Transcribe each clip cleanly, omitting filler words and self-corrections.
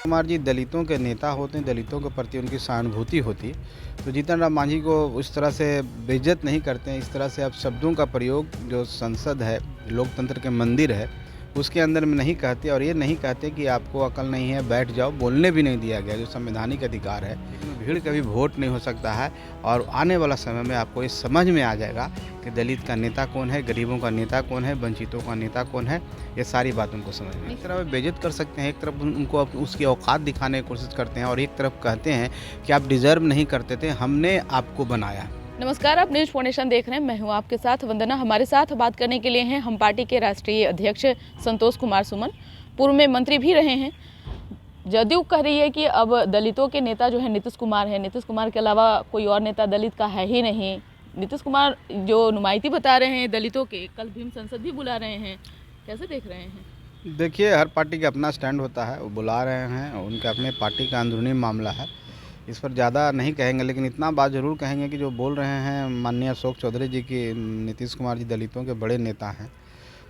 कुमार जी दलितों के नेता होते हैं, दलितों के प्रति उनकी सहानुभूति होती। तो जीतन राम मांझी को उस तरह से बेइज्जत नहीं करते हैं। इस तरह से आप शब्दों का प्रयोग जो संसद है, लोकतंत्र के मंदिर है, उसके अंदर में नहीं कहते और ये नहीं कहते कि आपको अकल नहीं है, बैठ जाओ। बोलने भी नहीं दिया गया, जो संवैधानिक अधिकार है। लेकिन भीड़ कभी वोट नहीं हो सकता है और आने वाला समय में आपको ये समझ में आ जाएगा कि दलित का नेता कौन है, गरीबों का नेता कौन है, वंचितों का नेता कौन है। ये सारी बात उनको समझ में। एक तरफ बेइज्जत कर सकते हैं, एक तरफ उनको उसकी औकात दिखाने की कोशिश करते हैं और एक तरफ कहते हैं कि आप डिजर्व नहीं करते थे, हमने आपको बनाया। नमस्कार, आप न्यूज फोनेशन देख रहे हैं। मैं हूं आपके साथ वंदना। हमारे साथ बात करने के लिए हैं हम पार्टी के राष्ट्रीय अध्यक्ष संतोष कुमार सुमन, पूर्व में मंत्री भी रहे हैं। जदयू कह रही है कि अब दलितों के नेता जो है नीतीश कुमार है, नीतीश कुमार के अलावा कोई और नेता दलित का है ही नहीं। नीतीश कुमार जो नुमाइती बता रहे हैं दलितों के, कल भीम संसद भी बुला रहे हैं, कैसे देख रहे हैं? देखिए, हर पार्टी का अपना स्टैंड होता है, वो बुला रहे हैं, उनके अपने पार्टी का अंदरूनी मामला है। इस पर ज़्यादा नहीं कहेंगे, लेकिन इतना बात ज़रूर कहेंगे कि जो बोल रहे हैं माननीय अशोक चौधरी जी की नीतीश कुमार जी दलितों के बड़े नेता हैं।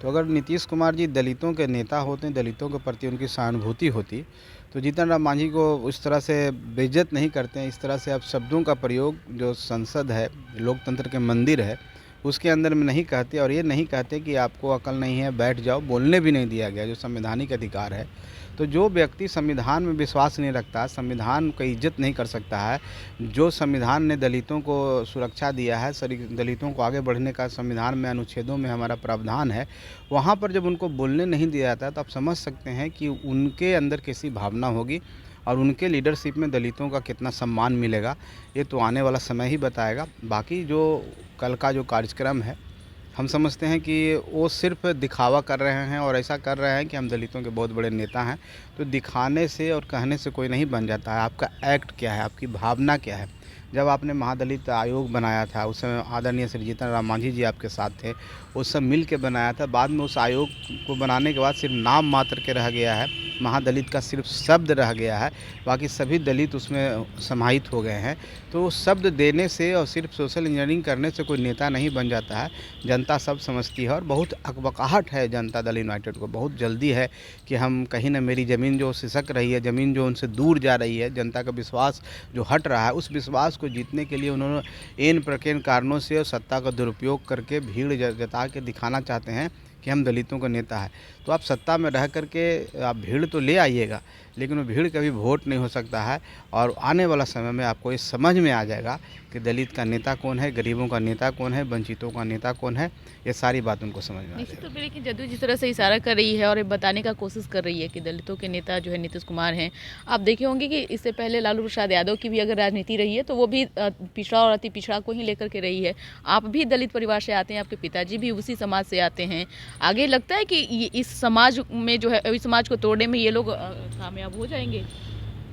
तो अगर नीतीश कुमार जी दलितों के नेता होते, दलितों के प्रति उनकी सहानुभूति होती, तो जीतन राम मांझी को उस तरह से बेइज्जत नहीं करते हैं। इस तरह से आप शब्दों का प्रयोग जो संसद है, लोकतंत्र के मंदिर है, उसके अंदर में नहीं कहते और ये नहीं कहते कि आपको अकल नहीं है, बैठ जाओ। बोलने भी नहीं दिया गया, जो संवैधानिक अधिकार है। तो जो व्यक्ति संविधान में विश्वास नहीं रखता, संविधान की इज्जत नहीं कर सकता है, जो संविधान ने दलितों को सुरक्षा दिया है, दलितों को आगे बढ़ने का संविधान में अनुच्छेदों में हमारा प्रावधान है, वहाँ पर जब उनको बोलने नहीं दिया जाता तो आप समझ सकते हैं कि उनके अंदर कैसी भावना होगी और उनके लीडरशिप में दलितों का कितना सम्मान मिलेगा। ये तो आने वाला समय ही बताएगा। बाकी जो कल का जो कार्यक्रम है, हम समझते हैं कि वो सिर्फ दिखावा कर रहे हैं और ऐसा कर रहे हैं कि हम दलितों के बहुत बड़े नेता हैं। तो दिखाने से और कहने से कोई नहीं बन जाता है। आपका एक्ट क्या है, आपकी भावना क्या है। जब आपने महादलित आयोग बनाया था, उस समय आदरणीय श्री जीतन राम मांझी जी आपके साथ थे, उस सब मिल के बनाया था। बाद में उस आयोग को बनाने के बाद सिर्फ नाम मात्र के रह गया है, महादलित का सिर्फ शब्द रह गया है, बाकी सभी दलित उसमें समाहित हो गए हैं। तो शब्द देने से और सिर्फ सोशल इंजीनियरिंग करने से कोई नेता नहीं बन जाता है। जनता सब समझती है और बहुत अकबकाहट है जनता दल यूनाइटेड को। बहुत जल्दी है कि हम कहीं ना, मेरी ज़मीन जो सिसक रही है, ज़मीन जो उनसे दूर जा रही है, जनता का विश्वास जो हट रहा है, उस विश्वास को जीतने के लिए उन्होंने इन प्रकार कारणों से और सत्ता का दुरुपयोग करके भीड़ जता के दिखाना चाहते हैं कि हम दलितों का नेता है। तो आप सत्ता में रह करके आप भीड़ तो ले आइएगा, लेकिन वो भीड़ कभी वोट नहीं हो सकता है और आने वाला समय में आपको ये समझ में आ जाएगा कि दलित का नेता कौन है, गरीबों का नेता कौन है, वंचितों का नेता कौन है। ये सारी बात उनको समझ में आ निश्चित तौर जाएगी। पर, लेकिन जदयू जिस तरह से इशारा कर रही है और ये बताने का कोशिश कर रही है कि दलितों के नेता जो है नीतीश कुमार हैं। आप देखे होंगे कि इससे पहले लालू प्रसाद यादव की भी अगर राजनीति रही है तो वो भी पिछड़ा और अति पिछड़ा को ही लेकर के रही है। आप भी दलित परिवार से आते हैं, आपके पिताजी भी उसी समाज से आते हैं। आगे लगता है कि इस समाज में जो है, इस समाज को तोड़ने में ये लोग कामयाब हो जाएंगे?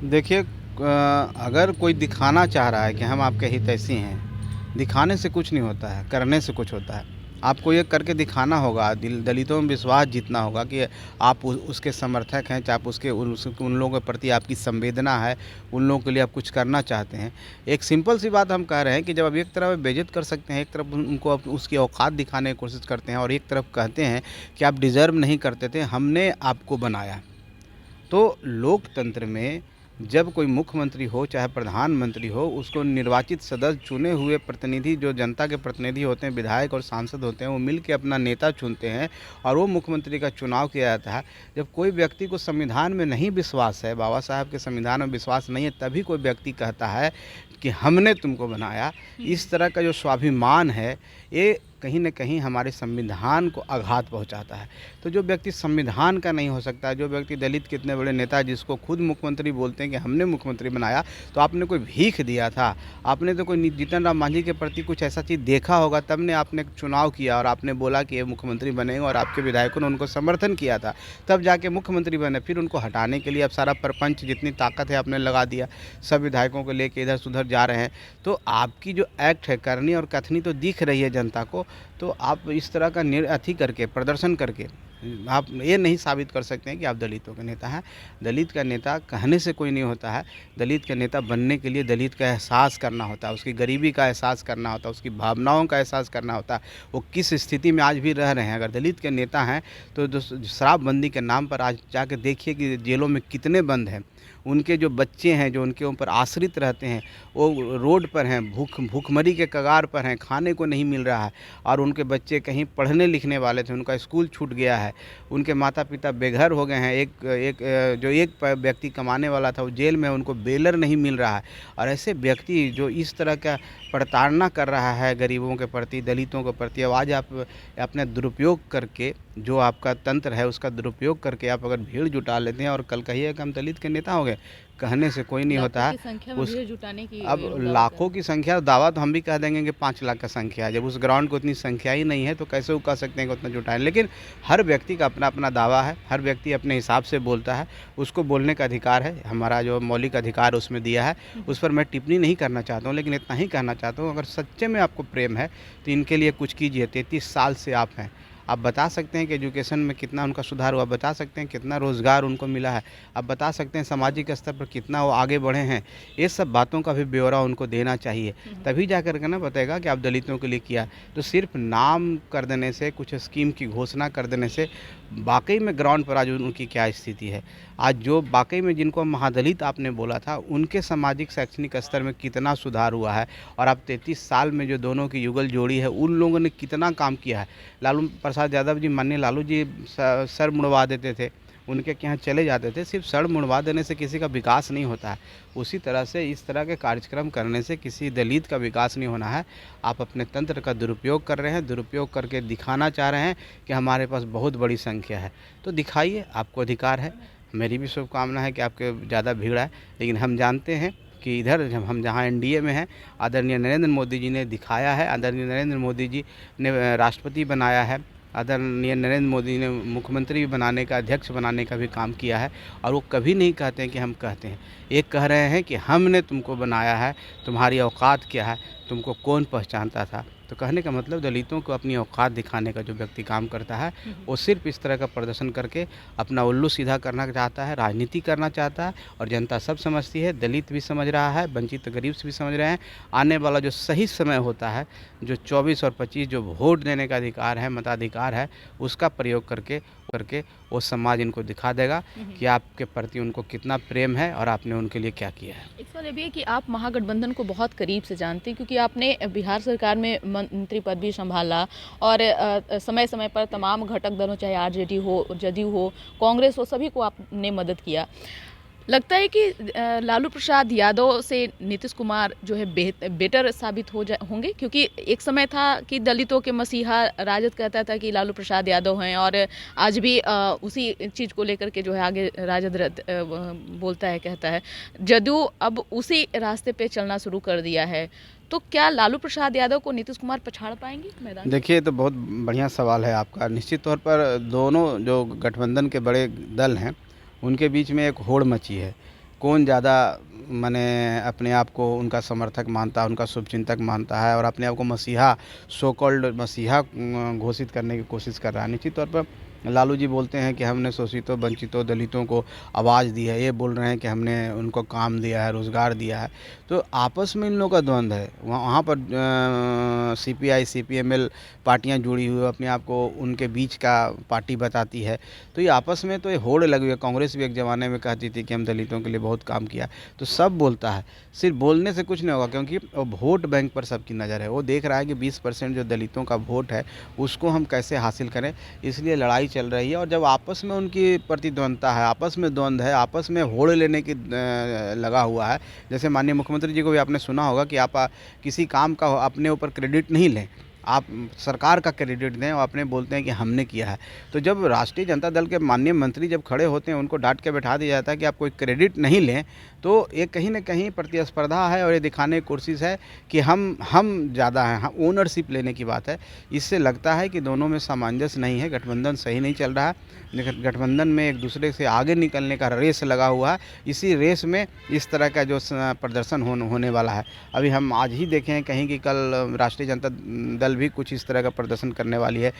देखिए, अगर कोई दिखाना चाह रहा है कि हम आपके हितैषी हैं, दिखाने से कुछ नहीं होता है, करने से कुछ होता है। आपको ये करके दिखाना होगा, दलितों में विश्वास जीतना होगा कि आप उसके समर्थक हैं, चाहे आप उन लोगों के प्रति आपकी संवेदना है, उन लोगों के लिए आप कुछ करना चाहते हैं। एक सिंपल सी बात हम कह रहे हैं कि जब आप एक तरफ बेइज्जत कर सकते हैं, एक तरफ उनको उसकी औकात दिखाने की कोशिश करते हैं और एक तरफ कहते हैं कि आप डिज़र्व नहीं करते थे, हमने आपको बनाया। तो लोकतंत्र में जब कोई मुख्यमंत्री हो चाहे प्रधानमंत्री हो, उसको निर्वाचित सदस्य, चुने हुए प्रतिनिधि, जो जनता के प्रतिनिधि होते हैं, विधायक और सांसद होते हैं, वो मिल के अपना नेता चुनते हैं और वो मुख्यमंत्री का चुनाव किया जाता है। जब कोई व्यक्ति को संविधान में नहीं विश्वास है, बाबा साहब के संविधान में विश्वास नहीं है, तभी कोई व्यक्ति कहता है कि हमने तुमको बनाया। इस तरह का जो स्वाभिमान है, ये कहीं न कहीं हमारे संविधान को आघात पहुंचाता है। तो जो व्यक्ति संविधान का नहीं हो सकता, जो व्यक्ति दलित के इतने बड़े नेता, जिसको खुद मुख्यमंत्री बोलते हैं कि हमने मुख्यमंत्री बनाया, तो आपने कोई भीख दिया था, आपने तो कोई जीतन राम मांझी के प्रति कुछ ऐसा चीज़ देखा होगा, तब ने आपने चुनाव किया और आपने बोला कि ये मुख्यमंत्री बनेंगे और आपके विधायकों ने उनको समर्थन किया था, तब जाके मुख्यमंत्री बने। फिर उनको हटाने के लिए अब सारा प्रपंच, जितनी ताकत है, आपने लगा दिया, सब विधायकों को लेके इधर सुधर जा रहे हैं। तो आपकी जो एक्ट है, करनी और कथनी तो दिख रही है जनता को। तो आप इस तरह का अथी करके, प्रदर्शन करके आप ये नहीं साबित कर सकते हैं कि आप दलितों के नेता हैं। दलित का नेता कहने से कोई नहीं होता है। दलित का नेता बनने के लिए दलित का एहसास करना होता है, उसकी गरीबी का एहसास करना होता है, उसकी भावनाओं का एहसास करना होता है, वो किस स्थिति में आज भी रह रहे हैं। अगर दलित के नेता हैं तो शराबबंदी के नाम पर आज जाकर देखिए कि जेलों में कितने बंद हैं। उनके जो बच्चे हैं जो उनके ऊपर आश्रित रहते हैं वो रोड पर हैं, भूखमरी के कगार पर हैं, खाने को नहीं मिल रहा है। और उनके बच्चे कहीं पढ़ने लिखने वाले थे, उनका स्कूल छूट गया है, उनके माता पिता बेघर हो गए हैं। एक व्यक्ति कमाने वाला था वो जेल में, उनको बेलर नहीं मिल रहा है। और ऐसे व्यक्ति जो इस तरह का प्रताड़ना कर रहा है गरीबों के प्रति, दलितों के प्रति, अब आज आप अपने दुरुपयोग करके, जो आपका तंत्र है उसका दुरुपयोग करके आप अगर भीड़ जुटा लेते हैं और कल कहिए कि हम दलित के नेता हो गए, कहने से कोई नहीं होता है। भीड़ जुटाने की अब लाखों की संख्या, दावा तो हम भी कह देंगे कि 5 लाख का संख्या है। जब उस ग्राउंड को इतनी संख्या ही नहीं है तो कैसे वो कह सकते हैं कि उतना जुटाएं। लेकिन हर व्यक्ति का अपना अपना दावा है, हर व्यक्ति अपने हिसाब से बोलता है, उसको बोलने का अधिकार है। हमारा जो मौलिक अधिकार उसमें दिया है, उस पर मैं टिप्पणी नहीं करना चाहता हूँ। लेकिन इतना ही कहना चाहता हूँ, अगर सच्चे में आपको प्रेम है तो इनके लिए कुछ कीजिए। 33 साल से आप हैं, आप बता सकते हैं कि एजुकेशन में कितना उनका सुधार हुआ, बता सकते हैं कितना रोज़गार उनको मिला है, आप बता सकते हैं सामाजिक स्तर पर कितना वो आगे बढ़े हैं। ये सब बातों का भी ब्यौरा उनको देना चाहिए, तभी जा कर के ना बताएगा कि आप दलितों के लिए किया। तो सिर्फ नाम कर देने से, कुछ स्कीम की घोषणा कर देने से वाकई में ग्राउंड पर आज उनकी क्या स्थिति है। आज जो वाकई में जिनको महादलित आपने बोला था, उनके सामाजिक शैक्षणिक स्तर में कितना सुधार हुआ है। और अब 33 साल में जो दोनों की युगल जोड़ी है, उन लोगों ने कितना काम किया है। लालू प्रसाद यादव जी, माननीय लालू जी सर मुड़वा देते थे, उनके यहाँ चले जाते थे। सिर्फ सर मुड़वा देने से किसी का विकास नहीं होता है। उसी तरह से इस तरह के कार्यक्रम करने से किसी दलित का विकास नहीं होना है। आप अपने तंत्र का दुरुपयोग कर रहे हैं, दुरुपयोग करके दिखाना चाह रहे हैं कि हमारे पास बहुत बड़ी संख्या है। तो दिखाइए, आपको अधिकार है। मेरी भी शुभकामना है कि आपके ज़्यादा भीड़ है। लेकिन हम जानते हैं कि इधर जब हम जहाँ एनडीए में हैं, आदरणीय नरेंद्र मोदी जी ने दिखाया है, आदरणीय नरेंद्र मोदी जी ने राष्ट्रपति बनाया है, आदरणीय नरेंद्र मोदी ने मुख्यमंत्री बनाने का, अध्यक्ष बनाने का भी काम किया है। और वो कभी नहीं कहते हैं कि हम कहते हैं, एक कह रहे हैं कि हमने तुमको बनाया है, तुम्हारी औकात क्या है, तुमको कौन पहचानता था। तो कहने का मतलब दलितों को अपनी औकात दिखाने का जो व्यक्ति काम करता है, वो सिर्फ इस तरह का प्रदर्शन करके अपना उल्लू सीधा करना चाहता है, राजनीति करना चाहता है। और जनता सब समझती है, दलित भी समझ रहा है, वंचित गरीब भी समझ रहे हैं। आने वाला जो सही समय होता है, जो 24 और 25 जो वोट देने का अधिकार है, मताधिकार है, उसका प्रयोग करके वो समाज इनको दिखा देगा कि आपके प्रति उनको कितना प्रेम है और आपने उनके लिए क्या किया है। एक सवाल ये भी है कि आप महागठबंधन को बहुत करीब से जानते हैं, क्योंकि आपने बिहार सरकार में मंत्री पद भी संभाला और समय समय पर तमाम घटक दलों, चाहे आरजेडी हो, जदयू हो, कांग्रेस हो, सभी को आपने मदद किया। लगता है कि लालू प्रसाद यादव से नीतीश कुमार जो है बेटर साबित होंगे, क्योंकि एक समय था कि दलितों के मसीहा राजद कहता था कि लालू प्रसाद यादव हैं, और आज भी उसी चीज़ को लेकर के जो है आगे राजद बोलता है, कहता है। जदयू अब उसी रास्ते पे चलना शुरू कर दिया है। तो क्या लालू प्रसाद यादव को नीतीश कुमार पछाड़ पाएंगे मैदान? देखिए, तो बहुत बढ़िया सवाल है आपका। निश्चित तौर पर दोनों जो गठबंधन के बड़े दल हैं, उनके बीच में एक होड़ मची है। कौन ज़्यादा माने अपने आप को उनका समर्थक मानता है, उनका शुभचिंतक मानता है, और अपने आप को मसीहा, सो कॉल्ड मसीहा घोषित करने की कोशिश कर रहा है। निश्चित तौर पर लालू जी बोलते हैं कि हमने शोषितों, वंचितों, दलितों को आवाज़ दी है। ये बोल रहे हैं कि हमने उनको काम दिया है, रोज़गार दिया है। तो आपस में इन लोगों का द्वंद्व है। वहाँ पर सीपीआई, सीपीएमएल पार्टियां जुड़ी हुई, अपने आप को उनके बीच का पार्टी बताती है। तो ये आपस में तो ये होड़ लगी हुई है। कांग्रेस भी एक ज़माने में कहती थी कि हम दलितों के लिए बहुत काम किया। तो सब बोलता है, सिर्फ बोलने से कुछ नहीं होगा, क्योंकि वोट बैंक पर सबकी नज़र है। वो देख रहा है कि 20% जो दलितों का वोट है, उसको हम कैसे हासिल करें, इसलिए लड़ाई चल रही है। और जब आपस में उनकी प्रतिद्वंदता है, आपस में द्वंद्व है, आपस में होड़ लेने की लगा हुआ है। जैसे माननीय मुख्यमंत्री जी को भी आपने सुना होगा कि आप किसी काम का अपने ऊपर क्रेडिट नहीं लें, आप सरकार का क्रेडिट दें, और अपने बोलते हैं कि हमने किया है। तो जब राष्ट्रीय जनता दल के माननीय मंत्री जब खड़े होते हैं, उनको डांट के बैठा दिया जाता है कि आप कोई क्रेडिट नहीं लें, तो ये कहीं ना कहीं प्रतिस्पर्धा है और ये दिखाने की कोशिश है कि हम ज़्यादा हैं, हम ओनरशिप लेने की बात है। इससे लगता है कि दोनों में सामंजस्य नहीं है, गठबंधन सही नहीं चल रहा है। गठबंधन में एक दूसरे से आगे निकलने का रेस लगा हुआ है। इसी रेस में इस तरह का जो प्रदर्शन होने वाला है। अभी हम आज ही देखें कहीं कि कल राष्ट्रीय जनता दल कल भी कुछ इस तरह का प्रदर्शन करने वाली है,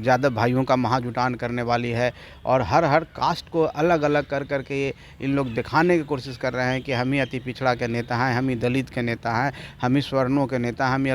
ज़्यादा भाइयों का महाजुटान करने वाली है और हर कास्ट को अलग अलग कर करके ये इन लोग दिखाने की कोशिश कर रहे हैं कि हम ही अति पिछड़ा के नेता हैं, हम ही दलित के नेता हैं, हम ही स्वर्णों के नेता हैं, हम ही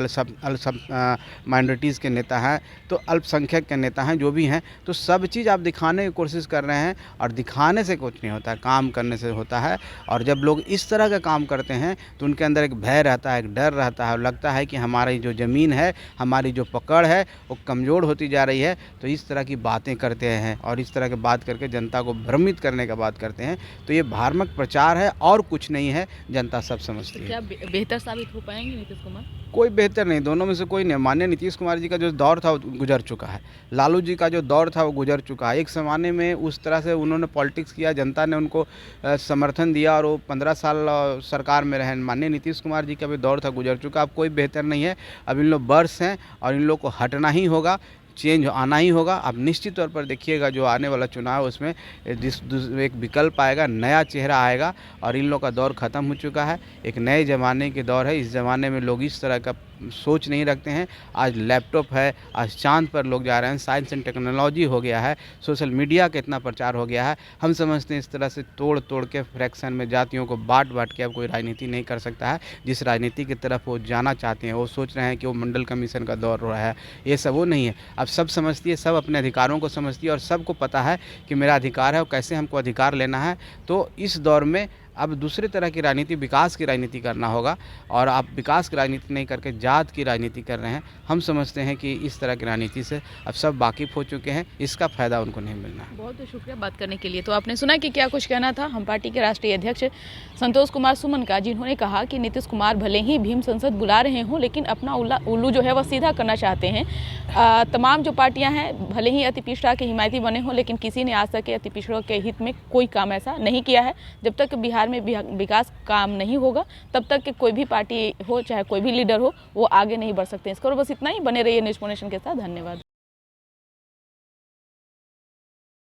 माइनॉरिटीज़ के नेता हैं, तो अल्पसंख्यक के नेता हैं, जो भी हैं, तो सब चीज़ आप दिखाने की कोशिश कर रहे हैं। और दिखाने से कुछ नहीं होता है, काम करने से होता है। और जब लोग इस तरह का काम करते हैं तो उनके अंदर एक भय रहता है, एक डर रहता है और लगता है कि हमारी जो ज़मीन है, हमारी जो पकड़ है वो कमज़ोर होती जा रही है। तो इस तरह की बातें करते हैं और इस तरह की बात करके जनता को भ्रमित करने का बात करते हैं। तो ये भ्रामक प्रचार है और कुछ नहीं है, जनता सब समझती है। क्या बेहतर साबित हो पाएंगे नीतीश कुमार? कोई बेहतर नहीं, दोनों में से कोई नहीं। माननीय नीतीश कुमार जी का जो दौर था वो गुजर चुका है, लालू जी का जो दौर था वो गुजर चुका है। एक ज़माने में उस तरह से उन्होंने पॉलिटिक्स किया, जनता ने उनको समर्थन दिया और वो 15 साल सरकार में रहे। माननीय नीतीश कुमार जी का भी दौर था, गुजर चुका। अब कोई बेहतर नहीं है, अब इन लोग बर्स हैं और इन लोग को हटना ही होगा, चेंज आना ही होगा। अब निश्चित तौर पर देखिएगा जो आने वाला चुनाव उसमें एक विकल्प आएगा, नया चेहरा आएगा और इन लोग का दौर ख़त्म हो चुका है। एक नए ज़माने के दौर है। इस ज़माने में लोग इस तरह का सोच नहीं रखते हैं। आज लैपटॉप है, आज चांद पर लोग जा रहे हैं, साइंस एंड टेक्नोलॉजी हो गया है, सोशल मीडिया का इतना प्रचार हो गया है। हम समझते हैं इस तरह से तोड़ तोड़ के फ्रैक्शन में जातियों को बांट के अब कोई राजनीति नहीं कर सकता है। जिस राजनीति की तरफ वो जाना चाहते हैं, वो सोच रहे हैं कि वो मंडल कमीशन का दौर हो रहा है, ये सब वो नहीं है। अब सब समझती है, सब अपने अधिकारों को समझती है और सबको पता है कि मेरा अधिकार है और कैसे हमको अधिकार लेना है। तो इस दौर में अब दूसरे तरह की राजनीति, विकास की राजनीति करना होगा और आप विकास की राजनीति नहीं करके जात की राजनीति कर रहे हैं। हम समझते हैं कि इस तरह की राजनीति से अब सब वाकिफ़ हो चुके हैं, इसका फ़ायदा उनको नहीं मिलना है। बहुत बहुत शुक्रिया बात करने के लिए। तो आपने सुना कि क्या कुछ कहना था हम पार्टी के राष्ट्रीय अध्यक्ष संतोष कुमार सुमन का, जिन्होंने कहा कि नीतीश कुमार भले ही भीम संसद बुला रहे हों लेकिन अपना उल्लू जो है वह सीधा करना चाहते हैं। तमाम जो पार्टियां हैं भले ही अति पिछड़ा के हिमायती बने हों, लेकिन किसी ने आज तक अति पिछड़ों के हित में कोई काम ऐसा नहीं किया है। जब तक बिहार में विकास काम नहीं होगा तब तक कि कोई भी पार्टी हो, चाहे कोई भी लीडर हो, वो आगे नहीं बढ़ सकते हैं। इसको बस इतना ही। बने रहिए न्यूज़ नेशन के साथ। धन्यवाद।